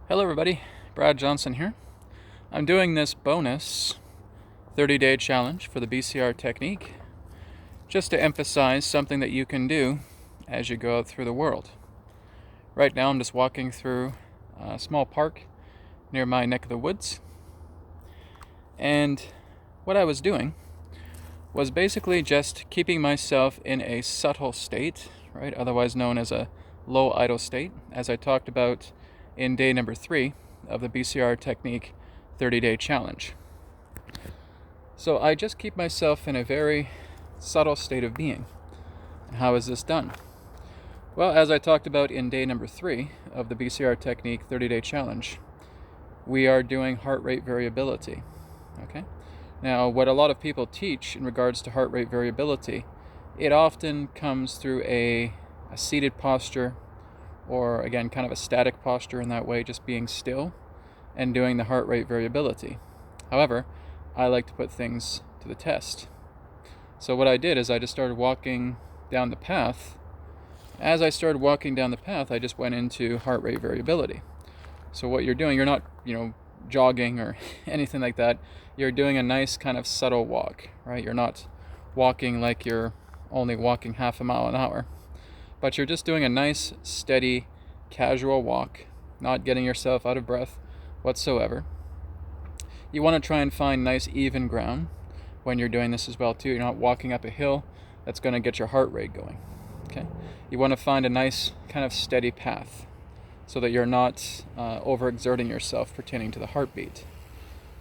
Hello everybody, Brad Johnson here. I'm doing this bonus 30-day challenge for the BCR Technique just to emphasize something that you can do as you go out through the world. Right now I'm just walking through a small park near my neck of the woods, and what I was doing was basically just keeping myself in a subtle state, right? Otherwise known as a low idle state, as I talked about in day number 3 of the BCR Technique 30-day challenge. So I just keep myself in a very subtle state of being. How is this done? Well, as I talked about in day number 3 of the BCR Technique 30-day challenge, we are doing heart rate variability. Okay? Now, what a lot of people teach in regards to heart rate variability, it often comes through a seated posture, or again, kind of a static posture in that way, just being still and doing the heart rate variability. However, I like to put things to the test. So what I did is I just started walking down the path. As I started walking down the path, I just went into heart rate variability. So what you're doing, you're not, jogging or anything like that. You're doing a nice kind of subtle walk, right? You're not walking like you're only walking half a mile an hour. But you're just doing a nice, steady, casual walk, not getting yourself out of breath whatsoever. You want to try and find nice, even ground when you're doing this as well, too. You're not walking up a hill that's going to get your heart rate going. Okay? You want to find a nice, kind of steady path so that you're not overexerting yourself pertaining to the heartbeat.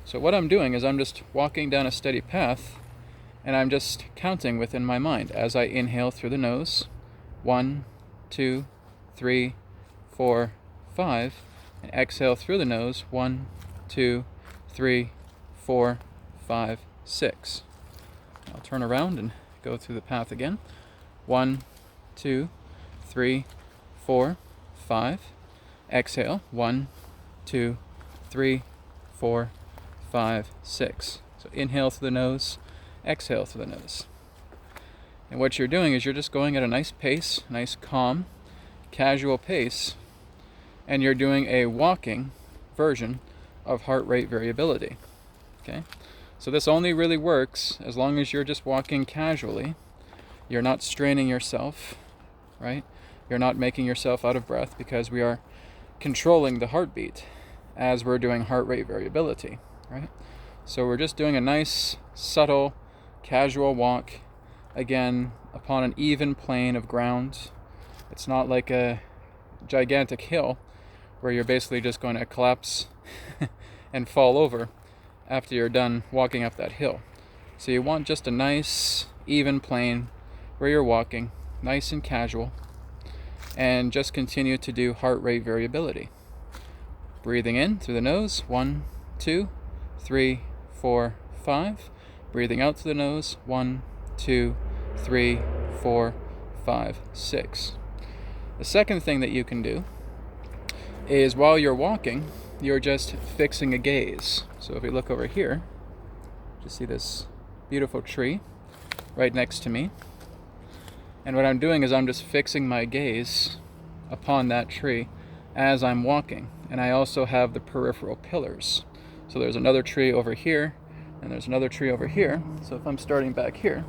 So what I'm doing is I'm just walking down a steady path, and I'm just counting within my mind as I inhale through the nose. 1, 2, 3, 4, 5, and exhale through the nose. 1, 2, 3, 4, 5, 6. I'll turn around and go through the path again. 1, 2, 3, 4, 5. Exhale. 1, 2, 3, 4, 5, 6. So inhale through the nose, exhale through the nose. And what you're doing is you're just going at a nice pace, nice calm, casual pace, and you're doing a walking version of heart rate variability. Okay? So this only really works as long as you're just walking casually. You're not straining yourself, right? You're not making yourself out of breath, because we are controlling the heartbeat as we're doing heart rate variability, right? So we're just doing a nice, subtle, casual walk, again, upon an even plane of ground. It's not like a gigantic hill where you're basically just going to collapse and fall over after you're done walking up that hill. So you want just a nice, even plane where you're walking, nice and casual, and just continue to do heart rate variability. Breathing in through the nose, 1, 2, 3, 4, 5. Breathing out through the nose, 1, 2, 3, 4, 5, 6. The second thing that you can do is while you're walking, you're just fixing a gaze. So if we look over here, you see this beautiful tree right next to me. And what I'm doing is I'm just fixing my gaze upon that tree as I'm walking. And I also have the peripheral pillars. So there's another tree over here, and there's another tree over here. So if I'm starting back here,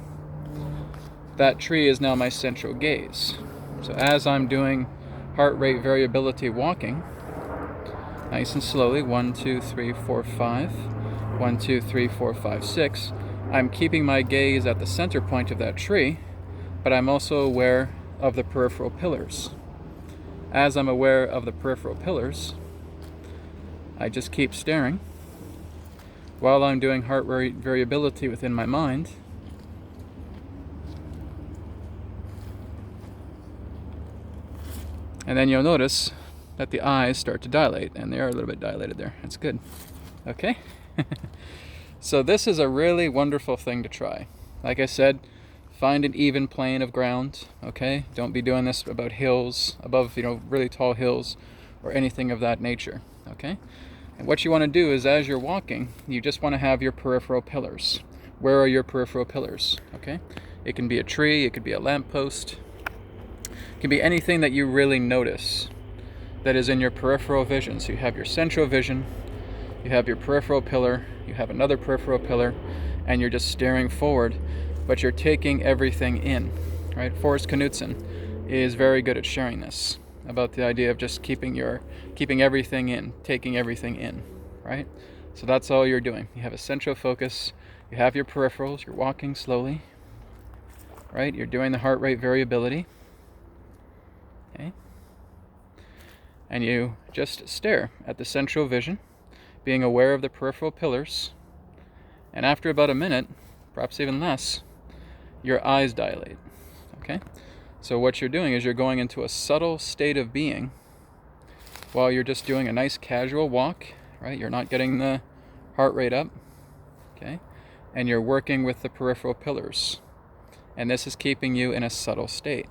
that tree is now my central gaze. So as I'm doing heart rate variability walking, nice and slowly, 1, 2, 3, 4, 5, 1, 2, 3, 4, 5, 6, I'm keeping my gaze at the center point of that tree, but I'm also aware of the peripheral pillars. As I'm aware of the peripheral pillars, I just keep staring while I'm doing heart rate variability within my mind. And then you'll notice that the eyes start to dilate, and they are a little bit dilated there. That's good. Okay? So this is a really wonderful thing to try. Like I said, find an even plane of ground, okay? Don't be doing this about hills, above, really tall hills or anything of that nature, okay? And what you want to do is, as you're walking, you just want to have your peripheral pillars. Where are your peripheral pillars, okay? It can be a tree, it could be a lamppost, it can be anything that you really notice that is in your peripheral vision. So you have your central vision, you have your peripheral pillar, you have another peripheral pillar, and you're just staring forward, but you're taking everything in, right? Forrest Knudsen is very good at sharing this, about the idea of just keeping everything in, taking everything in, right? So that's all you're doing. You have a central focus, you have your peripherals, you're walking slowly, right? You're doing the heart rate variability, okay? And you just stare at the central vision, being aware of the peripheral pillars, and after about a minute, perhaps even less, your eyes dilate, okay? So what you're doing is you're going into a subtle state of being while you're just doing a nice casual walk, right? You're not getting the heart rate up, okay? And you're working with the peripheral pillars. And this is keeping you in a subtle state.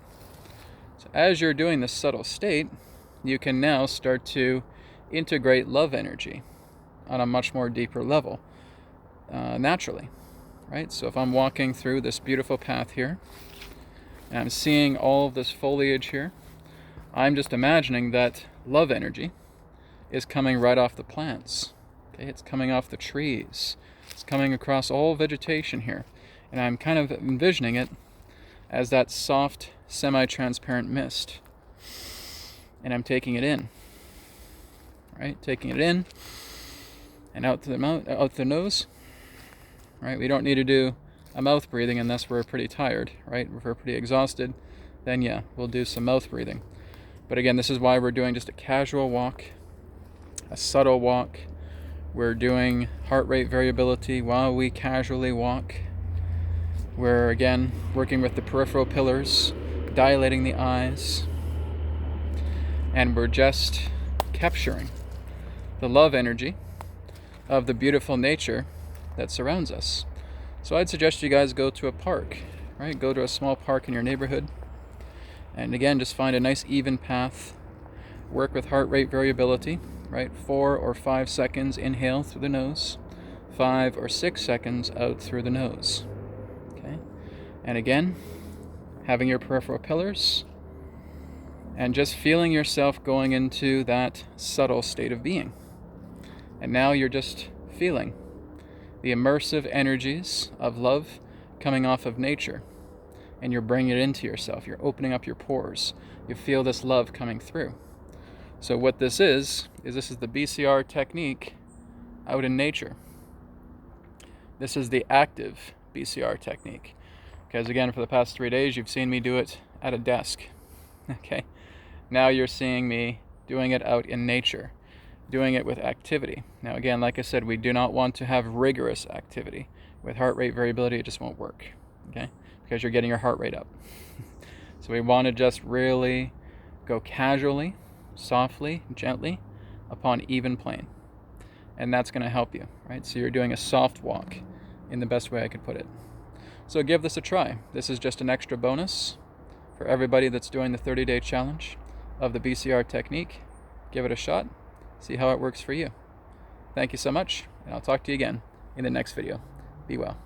So as you're doing this subtle state, you can now start to integrate love energy on a much more deeper level, naturally, right? So if I'm walking through this beautiful path here, and I'm seeing all of this foliage here, I'm just imagining that love energy is coming right off the plants. Okay, it's coming off the trees. It's coming across all vegetation here. And I'm kind of envisioning it as that soft, semi-transparent mist. And I'm taking it in. Right? Taking it in and out to the mouth, out the nose. Right? We don't need to do a mouth breathing unless we're pretty tired, right? If we're pretty exhausted, then yeah, we'll do some mouth breathing. But again, this is why we're doing just a casual walk, a subtle walk. We're doing heart rate variability while we casually walk. We're again working with the peripheral pillars, dilating the eyes, and we're just capturing the love energy of the beautiful nature that surrounds us. So I'd suggest you guys go to a park, right? Go to a small park in your neighborhood. And again, just find a nice even path. Work with heart rate variability, right? 4 or 5 seconds inhale through the nose, 5 or 6 seconds out through the nose. Okay? And again, having your peripheral pillars and just feeling yourself going into that subtle state of being. And now you're just feeling the immersive energies of love coming off of nature, and you're bringing it into yourself. You're opening up your pores. You feel this love coming through. So what this is the BCR technique out in nature. This is the active BCR technique. Because again, for the past 3 days, you've seen me do it at a desk. Okay? Now you're seeing me doing it out in nature, doing it with activity. Now again, like I said, we do not want to have rigorous activity. With heart rate variability, it just won't work, okay? Because you're getting your heart rate up. So we want to just really go casually, softly, gently, upon even plane. And that's going to help you, right? So you're doing a soft walk in the best way I could put it. So give this a try. This is just an extra bonus for everybody that's doing the 30-day challenge of the BCR technique. Give it a shot. See how it works for you. Thank you so much, and I'll talk to you again in the next video. Be well.